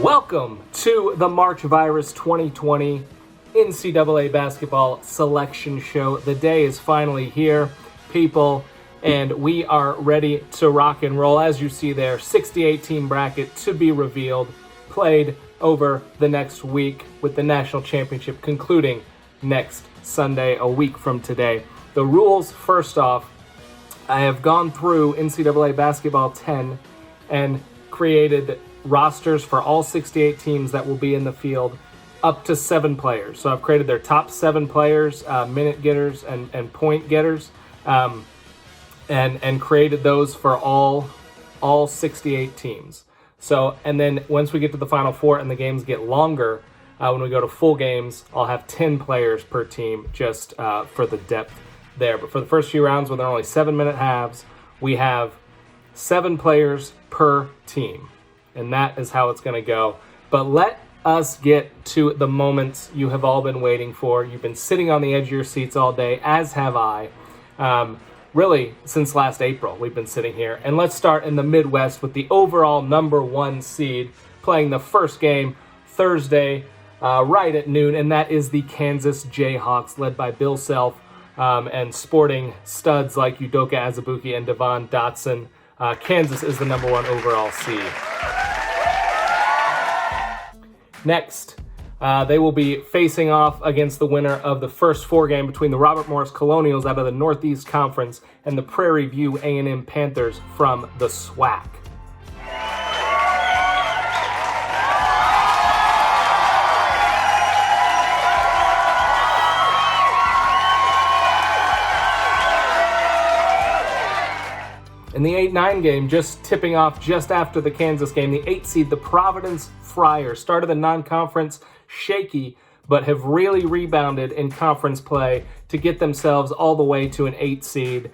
Welcome to the March Virus 2020 NCAA Basketball Selection Show. The day is finally here, people, and we are ready to rock and roll. As you see there, 68-team bracket to be revealed, played over the next week with the national championship concluding next Sunday, a week from today. The rules, first off, I have gone through NCAA Basketball 10 and created rosters for all 68 teams that will be in the field up to 7 players. So I've created their top 7 players, minute getters and point getters, and created those for all 68 teams. So, and then once we get to the Final Four and the games get longer, when we go to full games, I'll have 10 players per team just for the depth there. But for the first few rounds, when they're only 7-minute halves, we have 7 players per team. And that is how it's going to go. But let us get to the moments you have all been waiting for. You've been sitting on the edge of your seats all day, as have I. Really, since last April, we've been sitting here. And let's start in the Midwest with the overall number 1 seed playing the first game Thursday right at noon. And that is the Kansas Jayhawks, led by Bill Self and sporting studs like Udoka Azubuike and Devon Dotson. Kansas is the number 1 overall seed. Next, they will be facing off against the winner of the first 4 game between the Robert Morris Colonials out of the Northeast Conference and the Prairie View A&M Panthers from the SWAC. In the 8-9 game, just tipping off just after the Kansas game, the 8 seed, the Providence Friars, started the non-conference shaky, but have really rebounded in conference play to get themselves all the way to an 8 seed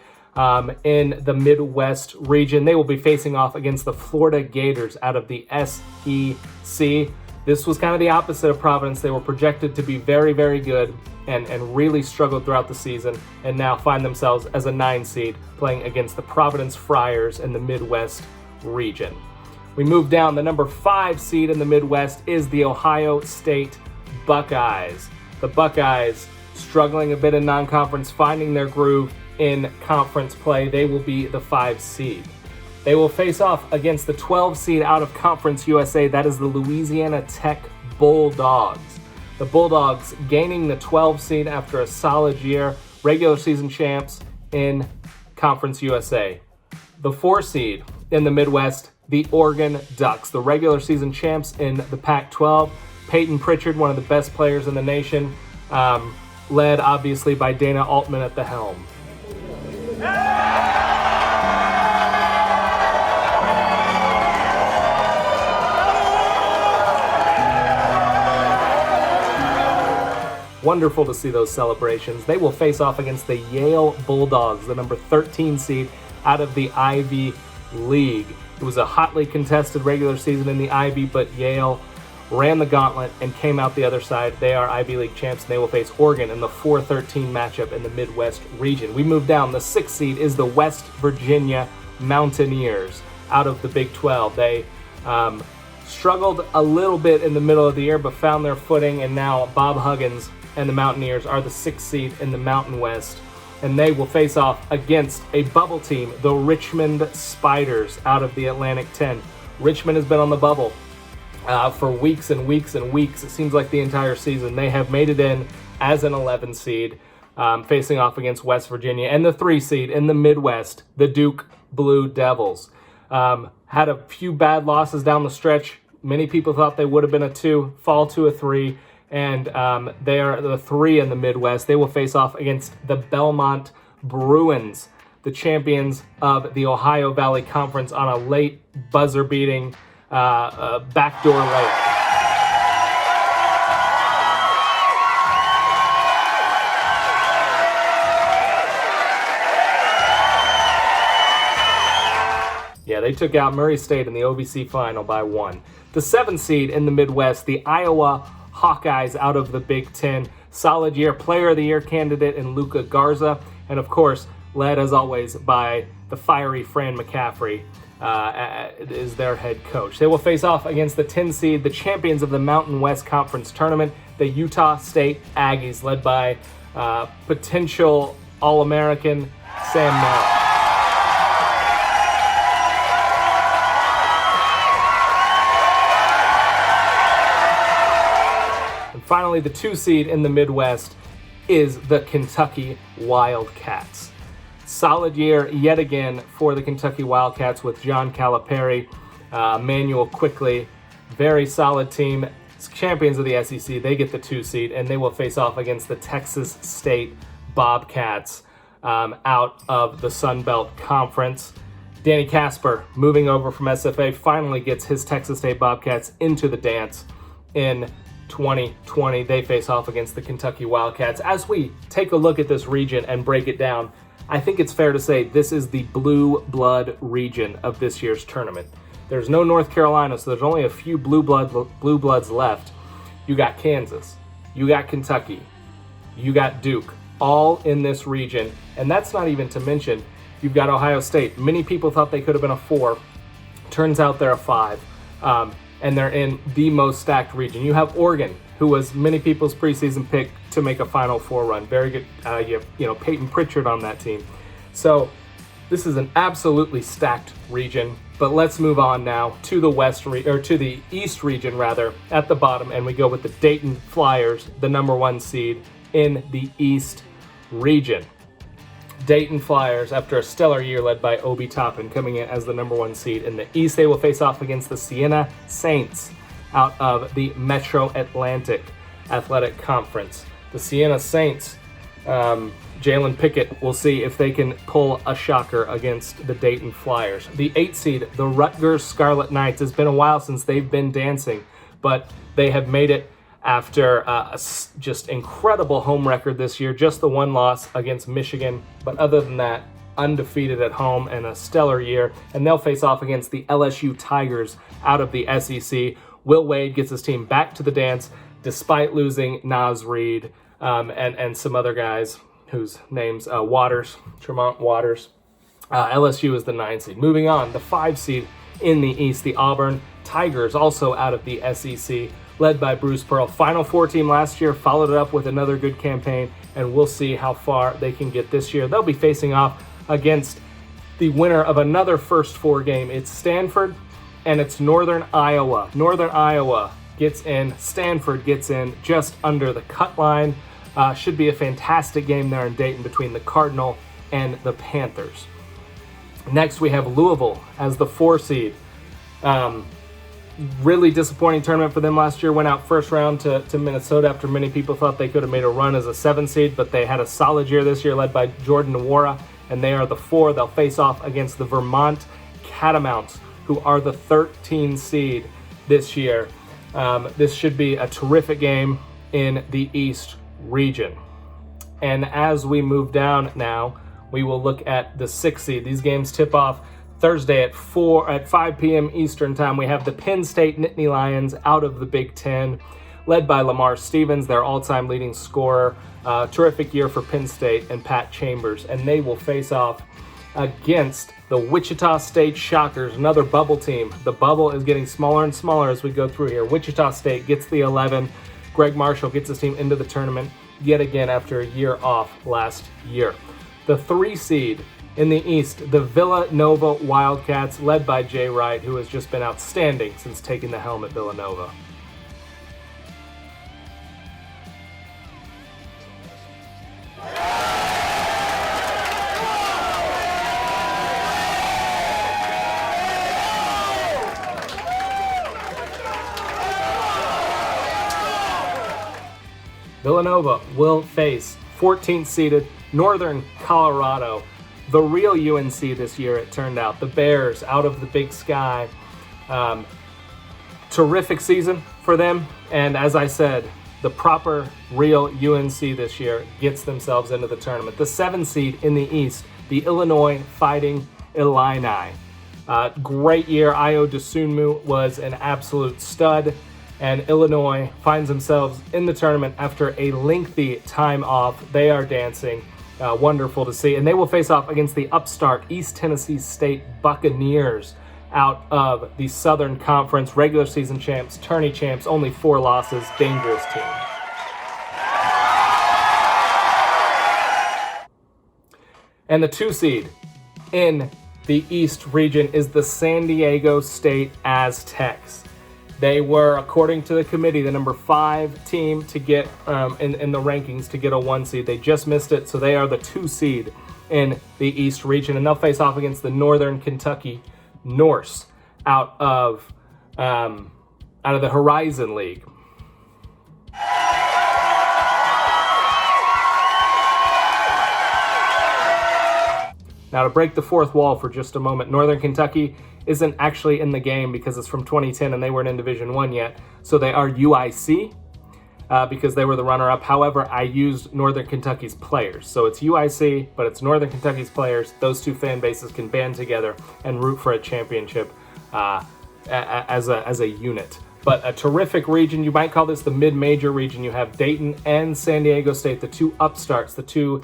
in the Midwest region. They will be facing off against the Florida Gators out of the SEC. This was kind of the opposite of Providence. They were projected to be very, very good and really struggled throughout the season, and now find themselves as a 9 seed playing against the Providence Friars in the Midwest region. We move down. The number 5 seed in the Midwest is the Ohio State Buckeyes. The Buckeyes struggling a bit in non-conference, finding their groove in conference play. They will be the 5 seed. They will face off against the 12 seed out of Conference USA. That is the Louisiana Tech Bulldogs. The Bulldogs gaining the 12 seed after a solid year, regular season champs in Conference USA. The 4 seed in the Midwest, the Oregon Ducks, the regular season champs in the Pac-12. Peyton Pritchard, one of the best players in the nation, led obviously by Dana Altman at the helm. Wonderful to see those celebrations. They will face off against the Yale Bulldogs, the number 13 seed out of the Ivy League. It was a hotly contested regular season in the Ivy, but Yale ran the gauntlet and came out the other side. They are Ivy League champs, and they will face Oregon in the 4-13 matchup in the Midwest region. We move down. The 6th seed is the West Virginia Mountaineers out of the Big 12. They struggled a little bit in the middle of the year, but found their footing, and now Bob Huggins and the Mountaineers are the 6th seed in the Mountain West, and they will face off against a bubble team, the Richmond Spiders out of the Atlantic 10. Richmond has been on the bubble for weeks and weeks and weeks. It seems like the entire season. They have made it in as an 11 seed, facing off against West Virginia. And the 3 seed in the Midwest, the Duke Blue Devils. Had a few bad losses down the stretch. Many people thought they would have been a 2, fall to a 3. And they are the 3 in the Midwest. They will face off against the Belmont Bruins, the champions of the Ohio Valley Conference, on a late buzzer-beating backdoor layup. Yeah, they took out Murray State in the OVC final by 1. The 7th seed in the Midwest, the Iowa Hawkeyes out of the Big Ten. Solid year, Player of the Year candidate in Luka Garza. And of course, led as always by the fiery Fran McCaffrey, is their head coach. They will face off against the 10 seed, the champions of the Mountain West Conference Tournament, the Utah State Aggies, led by potential All-American Sam Merrill. And finally, the 2 seed in the Midwest is the Kentucky Wildcats. Solid year yet again for the Kentucky Wildcats with John Calipari, Manuel Quickley. Very solid team. Champions of the SEC, they get the 2 seed, and they will face off against the Texas State Bobcats out of the Sun Belt Conference. Danny Casper, moving over from SFA, finally gets his Texas State Bobcats into the dance in 2020. They face off against the Kentucky Wildcats. As we take a look at this region and break it down, I think it's fair to say this is the blue blood region of this year's tournament. There's no North Carolina, so there's only a few blue bloods left. You got Kansas, you got Kentucky, you got Duke, all in this region. And that's not even to mention, you've got Ohio State. Many people thought they could have been a 4. Turns out they're a 5. And they're in the most stacked region. You have Oregon, who was many people's preseason pick to make a Final Four run. Very good. You have Peyton Pritchard on that team. So this is an absolutely stacked region. But let's move on now to the to the East region rather, at the bottom, and we go with the Dayton Flyers, the number 1 seed in the East region. Dayton Flyers, after a stellar year led by Obi Toppin, coming in as the number 1 seed in the East. They will face off against the Siena Saints out of the Metro Atlantic Athletic Conference. The Siena Saints, Jalen Pickett, will see if they can pull a shocker against the Dayton Flyers. The 8 seed, the Rutgers Scarlet Knights. It's been a while since they've been dancing, but they have made it after a just incredible home record this year. Just the 1 loss against Michigan, but other than that, undefeated at home and a stellar year. And they'll face off against the LSU Tigers out of the SEC. Will Wade gets his team back to the dance despite losing Naz Reid and some other guys whose names, Tremont Waters. LSU is the 9 seed. Moving on, the 5 seed in the East, the Auburn Tigers, also out of the SEC, led by Bruce Pearl. Final Four team last year, followed it up with another good campaign, and we'll see how far they can get this year. They'll be facing off against the winner of another first 4 game. It's Stanford and it's Northern Iowa. Northern Iowa gets in, Stanford gets in just under the cut line. Should be a fantastic game there in Dayton between the Cardinal and the Panthers. Next, we have Louisville as the 4 seed. Really disappointing tournament for them last year. Went out first round to Minnesota after many people thought they could have made a run as a 7 seed, but they had a solid year this year led by Jordan Nwora, and they are the 4. They'll face off against the Vermont Catamounts, who are the 13 seed this year. This should be a terrific game in the East region. And as we move down now, we will look at the 6 seed. These games tip off Thursday at 5 p.m. Eastern time. We have the Penn State Nittany Lions out of the Big Ten, led by Lamar Stevens, their all-time leading scorer. Terrific year for Penn State and Pat Chambers, and they will face off against the Wichita State Shockers, another bubble team. The bubble is getting smaller and smaller as we go through here. Wichita State gets the 11. Greg Marshall gets his team into the tournament yet again after a year off last year. The 3 seed in the East, the Villanova Wildcats, led by Jay Wright, who has just been outstanding since taking the helm at Villanova. Villanova will face 14th seeded Northern Colorado, the real UNC this year, it turned out. The Bears out of the Big Sky. Terrific season for them. And as I said, the proper real UNC this year gets themselves into the tournament. The 7 seed in the East, the Illinois Fighting Illini. Great year. Ayo Dosunmu was an absolute stud. And Illinois finds themselves in the tournament after a lengthy time off. They are dancing. Wonderful to see. And they will face off against the upstart East Tennessee State Buccaneers out of the Southern Conference, regular season champs, tourney champs, only 4 losses, dangerous team. And the 2 seed in the East region is the San Diego State Aztecs. They were, according to the committee, the number 5 team to get in the rankings to get a 1 seed. They just missed it, so they are the 2 seed in the East region, and they'll face off against the Northern Kentucky Norse out of the Horizon League. Now, to break the fourth wall for just a moment, Northern Kentucky isn't actually in the game because it's from 2010 and they weren't in Division I yet. So they are UIC because they were the runner-up. However, I used Northern Kentucky's players. So it's UIC, but it's Northern Kentucky's players. Those 2 fan bases can band together and root for a championship as a unit. But a terrific region. You might call this the mid-major region. You have Dayton and San Diego State, the 2 upstarts, the 2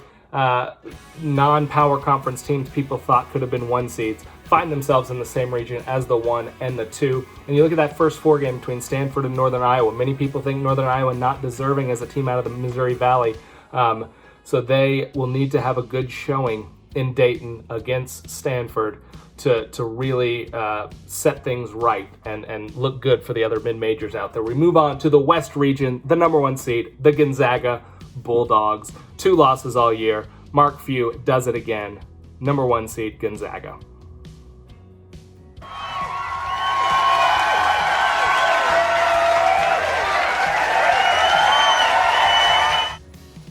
non-power conference teams people thought could have been 1 seeds, find themselves in the same region as the 1 and the 2. And you look at that first 4 game between Stanford and Northern Iowa. Many people think Northern Iowa not deserving as a team out of the Missouri Valley. So they will need to have a good showing in Dayton against Stanford to really set things right and look good for the other mid-majors out there. We move on to the West region, the number 1 seed, the Gonzaga Bulldogs. 2 losses all year. Mark Few does it again. Number 1 seed, Gonzaga.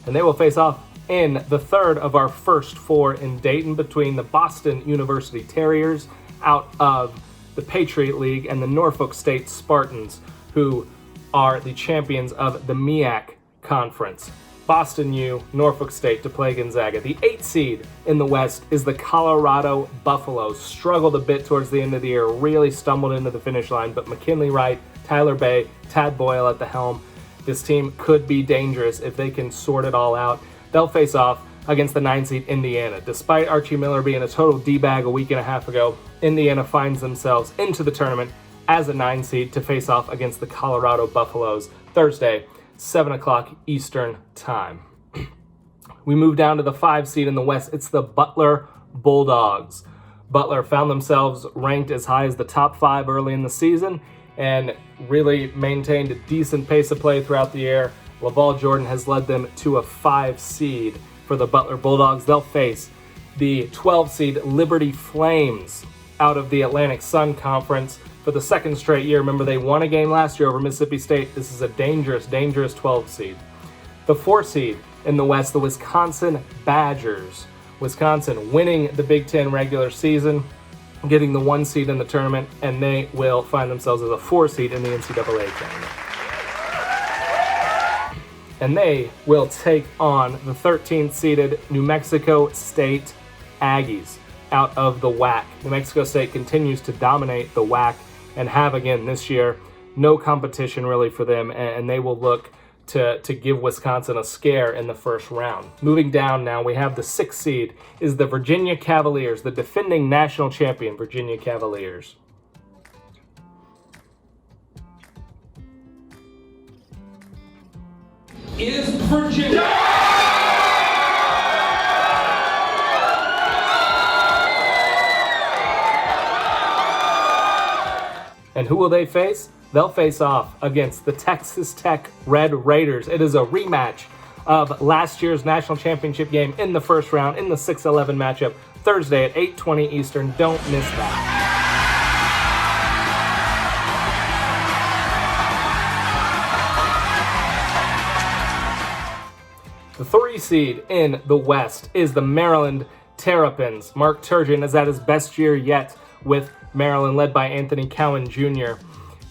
And they will face off in the third of our first 4 in Dayton between the Boston University Terriers out of the Patriot League and the Norfolk State Spartans, who are the champions of the MEAC Conference. Boston U, Norfolk State to play Gonzaga. The 8th seed in the West is the Colorado Buffaloes. Struggled a bit towards the end of the year, really stumbled into the finish line, but McKinley Wright, Tyler Bay, Tad Boyle at the helm. This team could be dangerous if they can sort it all out. They'll face off against the 9th seed Indiana. Despite Archie Miller being a total D-bag a week and a half ago, Indiana finds themselves into the tournament as a 9 seed to face off against the Colorado Buffaloes Thursday, 7 o'clock Eastern Time. We move down to the 5 seed in the West. It's the Butler Bulldogs. Butler found themselves ranked as high as the top 5 early in the season and really maintained a decent pace of play throughout the year. LaVall Jordan has led them to a 5 seed for the Butler Bulldogs. They'll face the 12 seed Liberty Flames out of the Atlantic Sun Conference for the 2nd straight year. Remember, they won a game last year over Mississippi State. This is a dangerous 12 seed. The 4 seed in the West, the Wisconsin Badgers. Wisconsin winning the Big Ten regular season, getting the 1 seed in the tournament, and they will find themselves as a 4 seed in the NCAA tournament. And they will take on the 13th seeded New Mexico State Aggies out of the WAC. New Mexico State continues to dominate the WAC and have again this year. No competition really for them, and they will look to give Wisconsin a scare in the first round. Moving down now, we have the 6th seed is the Virginia Cavaliers, the defending national champion Virginia Cavaliers. Is Virginia. And who will they face? They'll face off against the Texas Tech Red Raiders. It is a rematch of last year's national championship game in the first round in the 6-11 matchup Thursday at 8:20 Eastern. Don't miss that. The 3 seed in the West is the Maryland Terrapins. Mark Turgeon is at his best year yet with Maryland, led by Anthony Cowan Jr.,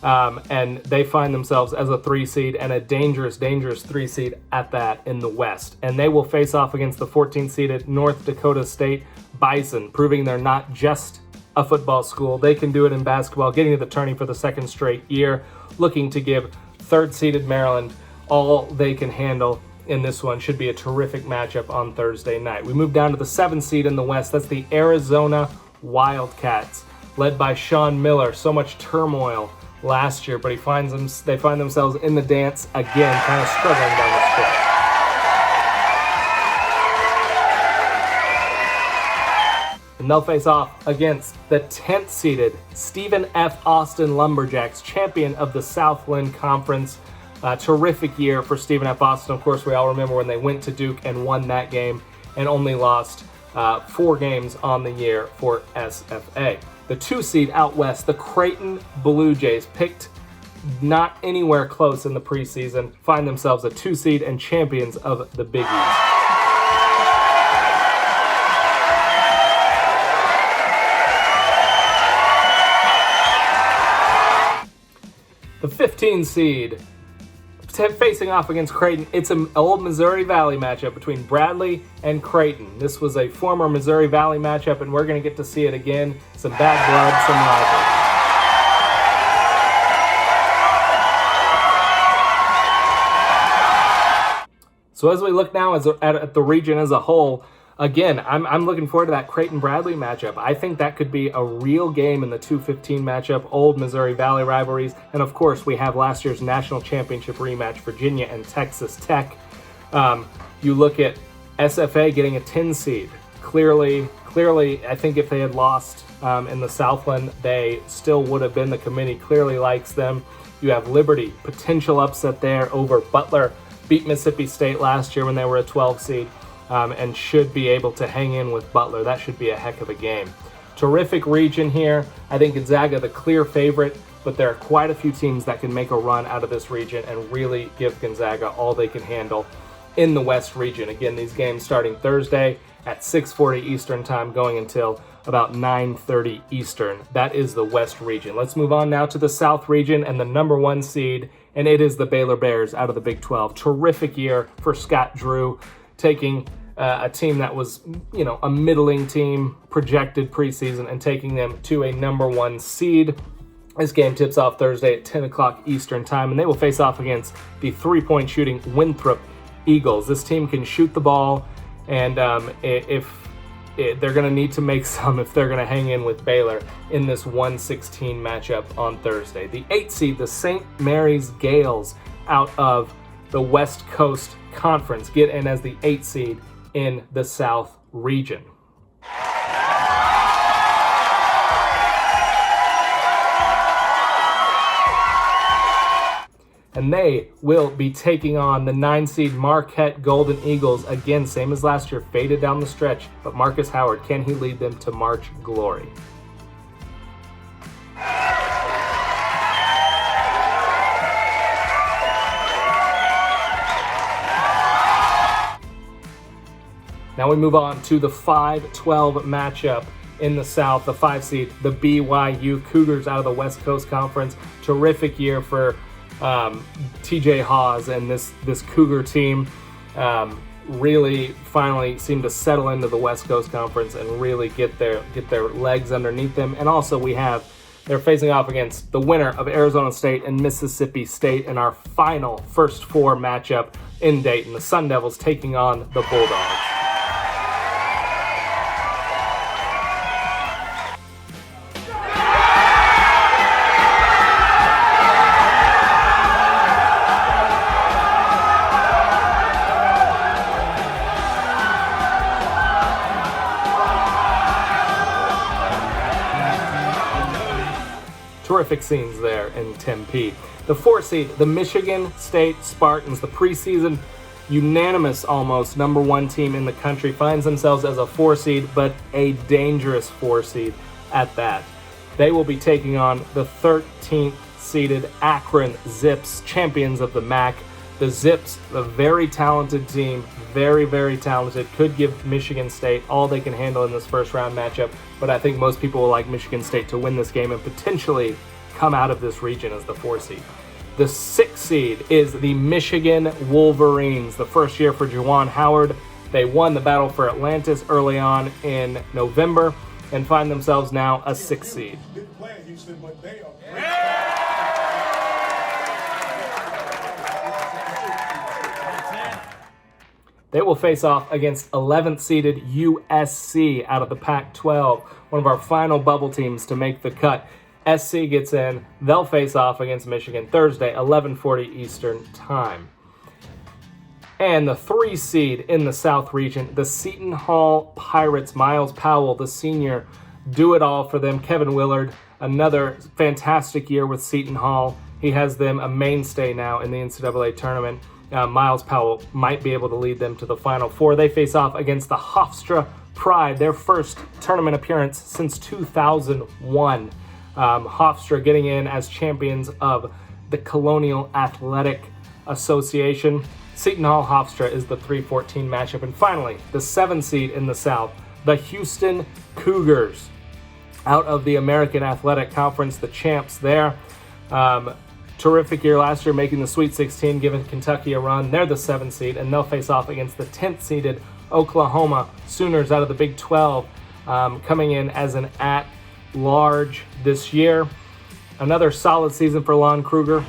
and they find themselves as a 3 seed and a dangerous 3 seed at that in the West. And they will face off against the 14th seeded North Dakota State Bison, proving they're not just a football school. They can do it in basketball, getting to the tourney for the 2nd straight year, looking to give 3rd seeded Maryland all they can handle in this one. Should be a terrific matchup on Thursday night. We move down to the 7th seed in the West. That's the Arizona Wildcats, led by Sean Miller. So much turmoil last year, but they find themselves in the dance again, kind of struggling down the stretch. And they'll face off against the 10th seeded Stephen F. Austin Lumberjacks, champion of the Southland Conference. Terrific year for Stephen F. Austin. Of course, we all remember when they went to Duke and won that game and only lost 4 games on the year for SFA. The 2 seed out west, the Creighton Blue Jays, picked not anywhere close in the preseason, find themselves a 2 seed and champions of the Big East. The 15 seed facing off against Creighton. It's an old Missouri Valley matchup between Bradley and Creighton. This was a former Missouri Valley matchup, and we're going to get to see it again. Some bad blood, some rivalry. So as we look now at the region as a whole, again, I'm looking forward to that Creighton-Bradley matchup. I think that could be a real game in the 2-15 matchup, old Missouri Valley rivalries. And of course, we have last year's national championship rematch, Virginia and Texas Tech. You look at SFA getting a 10 seed. Clearly, I think if they had lost in the Southland, they still would have been. The committee clearly likes them. You have Liberty, potential upset there over Butler. Beat Mississippi State last year when they were a 12 seed. And should be able to hang in with Butler. That should be a heck of a game. Terrific region here. I think Gonzaga the clear favorite, but there are quite a few teams that can make a run out of this region and really give Gonzaga all they can handle in the West region. Again, these games starting Thursday at 6:40 Eastern time, going until about 9:30 Eastern. That is the West region. Let's move on now to the South region and the number 1 seed, and it is the Baylor Bears out of the Big 12. Terrific year for Scott Drew, taking a team that was, a middling team projected preseason and taking them to a number 1 seed. This game tips off Thursday at 10 o'clock Eastern time, and they will face off against the 3-point shooting Winthrop Eagles. This team can shoot the ball, and they're going to need to make some if they're going to hang in with Baylor in this 1-16 matchup on Thursday. The 8th seed, the St. Mary's Gales out of the West Coast Conference, get in as the 8th seed in the South region. And they will be taking on the 9 seed Marquette Golden Eagles. Again, same as last year, faded down the stretch, but Marcus Howard, can he lead them to March glory? Now we move on to the 5-12 matchup in the South, the 5 seed, the BYU Cougars out of the West Coast Conference. Terrific year for TJ Haws and this Cougar team. Really finally seemed to settle into the West Coast Conference and really get their legs underneath them. And also they're facing off against the winner of Arizona State and Mississippi State in our final first 4 matchup in Dayton. The Sun Devils taking on the Bulldogs. Terrific scenes there in Tempe. The 4 seed, the Michigan State Spartans, the preseason unanimous almost number 1 team in the country, finds themselves as a 4 seed, but a dangerous 4 seed at that. They will be taking on the 13th seeded Akron Zips, champions of the MAC. The Zips, a very talented team, very, very talented, could give Michigan State all they can handle in this first round matchup, but I think most people will like Michigan State to win this game and potentially come out of this region as the 4 seed. The 6th seed is the Michigan Wolverines, the first year for Juwan Howard. They won the battle for Atlantis early on in November and find themselves now a 6th seed. They will face off against 11th seeded USC out of the Pac-12, one of our final bubble teams to make the cut. SC gets in. They'll face off against Michigan Thursday, 11:40 Eastern Time. And the 3 seed in the South region, the Seton Hall Pirates. Miles Powell, the senior, do it all for them. Kevin Willard, another fantastic year with Seton Hall. He has them a mainstay now in the NCAA tournament. Miles Powell might be able to lead them to the Final Four. They face off against the Hofstra Pride, their first tournament appearance since 2001. Hofstra getting in as champions of the Colonial Athletic Association. Seton Hall Hofstra is the 3-14 matchup. And finally, the 7 seed in the South, the Houston Cougars, out of the American Athletic Conference, the champs there. Terrific year last year, making the Sweet 16, giving Kentucky a run. They're the 7 seed, and they'll face off against the 10th seeded Oklahoma Sooners out of the Big 12, coming in as an at-large this year. Another solid season for Lon Kruger.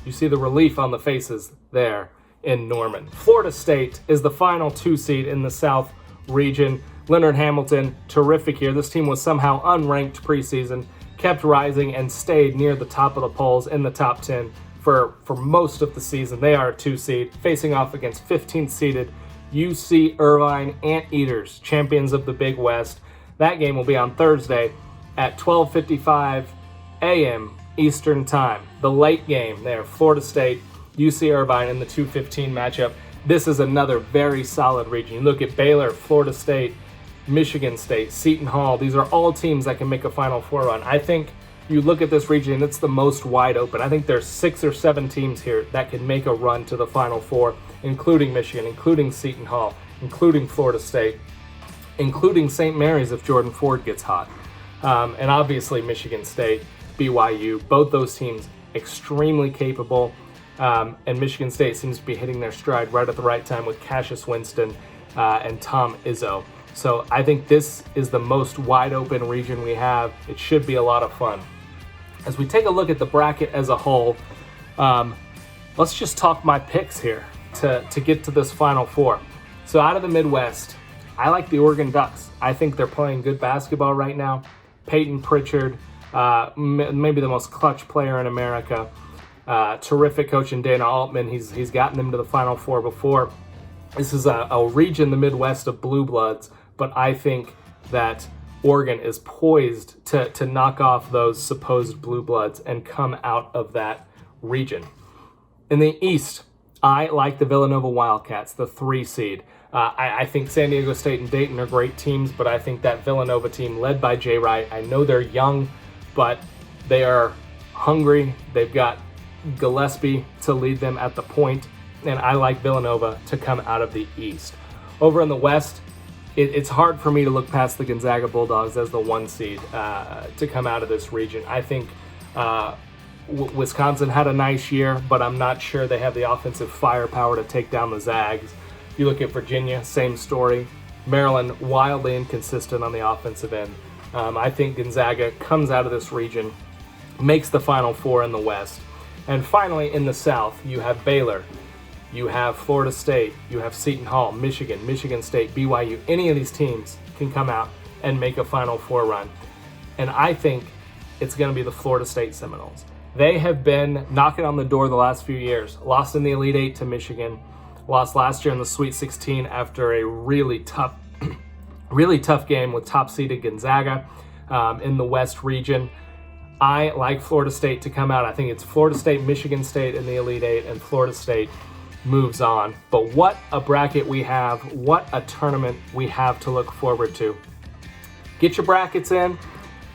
You see the relief on the faces there in Norman. Florida State is the final 2 seed in the South region. Leonard Hamilton, terrific year. This team was somehow unranked preseason, kept rising and stayed near the top of the polls in the top 10 for most of the season. They are a 2 seed, facing off against 15th seeded UC Irvine Anteaters, champions of the Big West. That game will be on Thursday at 12:55 a.m. Eastern Time. The late game there, Florida State, UC Irvine in the 2:15 matchup. This is another very solid region. You look at Baylor, Florida State, Michigan State, Seton Hall. These are all teams that can make a Final Four run. I think you look at this region, and it's the most wide open. I think there's 6 or 7 teams here that can make a run to the Final Four, including Michigan, including Seton Hall, including Florida State, including St. Mary's if Jordan Ford gets hot. And obviously Michigan State, BYU, both those teams extremely capable. And Michigan State seems to be hitting their stride right at the right time with Cassius Winston and Tom Izzo. So I think this is the most wide open region we have. It should be a lot of fun. As we take a look at the bracket as a whole, let's just talk my picks here to get to this Final Four. So out of the Midwest, I like the Oregon Ducks. I think they're playing good basketball right now. Peyton Pritchard, maybe the most clutch player in America. Terrific coach in Dana Altman. He's gotten them to the Final Four before. This is a region, the Midwest, of blue bloods, but I think that Oregon is poised to knock off those supposed blue bloods and come out of that region. In the East, I like the Villanova Wildcats, the 3 seed. I think San Diego State and Dayton are great teams, but I think that Villanova team led by Jay Wright, I know they're young, but they are hungry. They've got Gillespie to lead them at the point, and I like Villanova to come out of the East. Over in the West, it's hard for me to look past the Gonzaga Bulldogs as the 1 seed to come out of this region. I think Wisconsin had a nice year, but I'm not sure they have the offensive firepower to take down the Zags. You look at Virginia, same story. Maryland, wildly inconsistent on the offensive end. I think Gonzaga comes out of this region, makes the Final Four in the West. And finally, in the South, you have Baylor, you have Florida State, you have Seton Hall, Michigan, Michigan State, BYU. Any of these teams can come out and make a Final Four run. And I think it's going to be the Florida State Seminoles. They have been knocking on the door the last few years. Lost in the Elite Eight to Michigan. Lost last year in the Sweet 16 after a really tough game with top-seeded Gonzaga in the West region. I like Florida State to come out. I think it's Florida State, Michigan State in the Elite Eight, and Florida State moves on. But what a bracket we have. What a tournament we have to look forward to. Get your brackets in.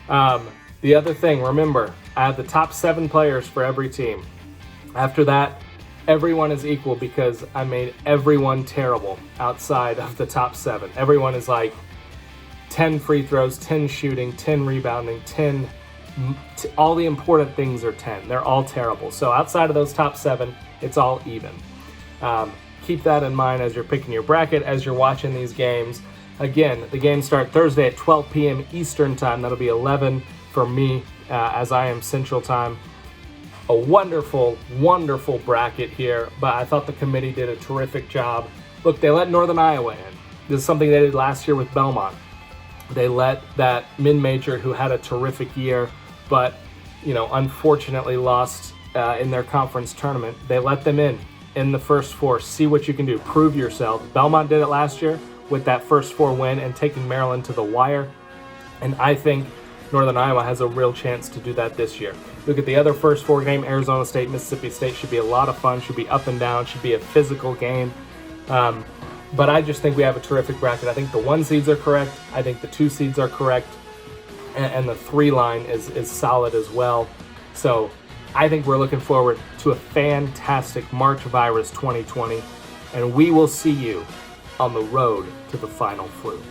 The other thing, remember, I have the top 7 players for every team. After that, everyone is equal because I made everyone terrible outside of the top 7. Everyone is like 10 free throws, 10 shooting, 10 rebounding, 10... all the important things are 10. They're all terrible. So outside of those top 7, it's all even. Keep that in mind as you're picking your bracket, as you're watching these games. Again, the games start Thursday at 12 p.m. Eastern Time. That'll be 11 for me, as I am Central Time. A wonderful, wonderful bracket here, but I thought the committee did a terrific job. Look, they let Northern Iowa in. This is something they did last year with Belmont. They let that mid-major who had a terrific year, but unfortunately lost in their conference tournament. They let them in the first four. See what you can do. Prove yourself. Belmont did it last year with that first four win and taking Maryland to the wire. And I think Northern Iowa has a real chance to do that this year. Look at the other first four game. Arizona State, Mississippi State should be a lot of fun, should be up and down, should be a physical game. But I just think we have a terrific bracket. I think the 1 seeds are correct. I think the 2 seeds are correct. And the 3 line is solid as well. So I think we're looking forward to a fantastic March Virus 2020. And we will see you on the road to the Final Flu.